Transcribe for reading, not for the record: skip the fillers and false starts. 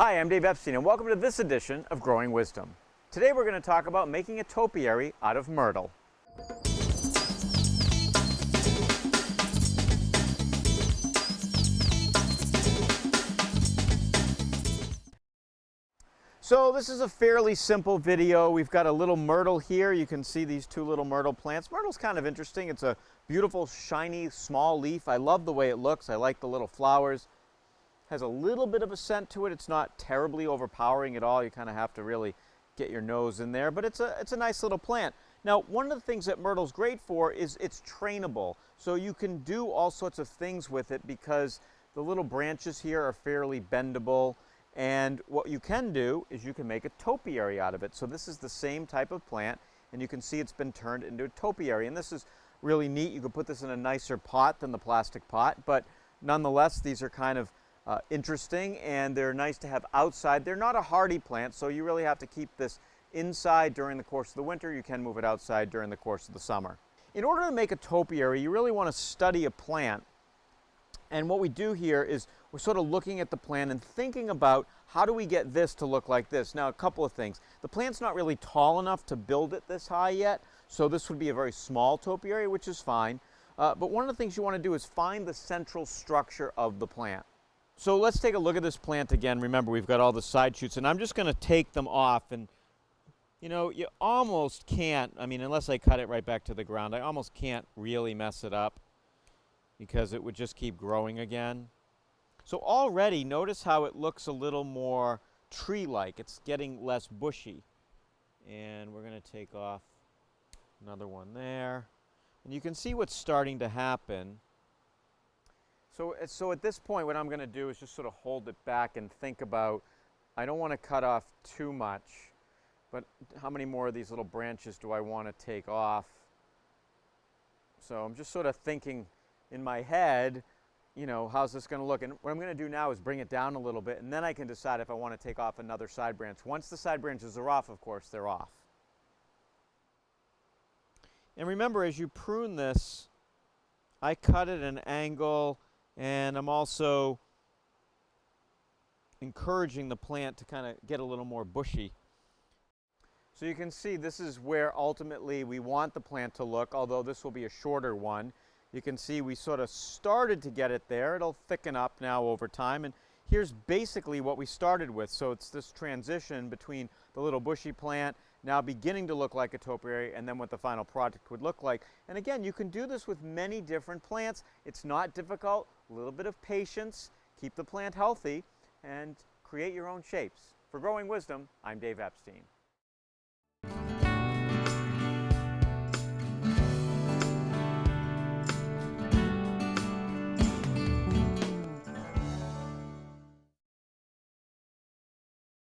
Hi, I'm Dave Epstein, and welcome to this edition of Growing Wisdom. Today we're going to talk about making a topiary out of myrtle. So this is a fairly simple video. We've got a little myrtle here. You can see these two little myrtle plants. Myrtle's kind of interesting. It's a beautiful, shiny, small leaf. I love the way it looks. I like the little flowers. Has a little bit of a scent to it. It's not terribly overpowering at all. You kind of have to really get your nose in there, but it's a nice little plant. Now, one of the things that myrtle's great for is it's trainable. So you can do all sorts of things with it because the little branches here are fairly bendable. And what you can do is you can make a topiary out of it. So this is the same type of plant, and you can see it's been turned into a topiary. And this is really neat. You can put this in a nicer pot than the plastic pot, but nonetheless, these are kind of interesting, and they're nice to have outside. They're not a hardy plant, so you really have to keep this inside during the course of the winter. You can move it outside during the course of the summer. In order to make a topiary, you really want to study a plant. And what we do here is we're sort of looking at the plant and thinking about how do we get this to look like this. Now, a couple of things. The plant's not really tall enough to build it this high yet, so this would be a very small topiary, which is fine. But one of the things you want to do is find the central structure of the plant. So let's take a look at this plant again. Remember, we've got all the side shoots, and I'm just going to take them off. And, you know, you almost can't, I mean, unless I cut it right back to the ground, I almost can't really mess it up because it would just keep growing again. So already, notice how it looks a little more tree-like. It's getting less bushy. And we're going to take off another one there. And you can see what's starting to happen. So at this point, what I'm going to do is just sort of hold it back and think about, I don't want to cut off too much, but how many more of these little branches do I want to take off? So I'm just sort of thinking in my head, you know, how's this going to look? And what I'm going to do now is bring it down a little bit, and then I can decide if I want to take off another side branch. Once the side branches are off, of course, they're off. And remember, as you prune this, I cut at an angle, and I'm also encouraging the plant to kind of get a little more bushy. So you can see this is where ultimately we want the plant to look, although this will be a shorter one. You can see we sort of started to get it there. It'll thicken up now over time, and here's basically what we started with. So it's this transition between the little bushy plant now beginning to look like a topiary, and then what the final project would look like. And again, you can do this with many different plants. It's not difficult. A little bit of patience, keep the plant healthy, and create your own shapes. For Growing Wisdom, I'm Dave Epstein.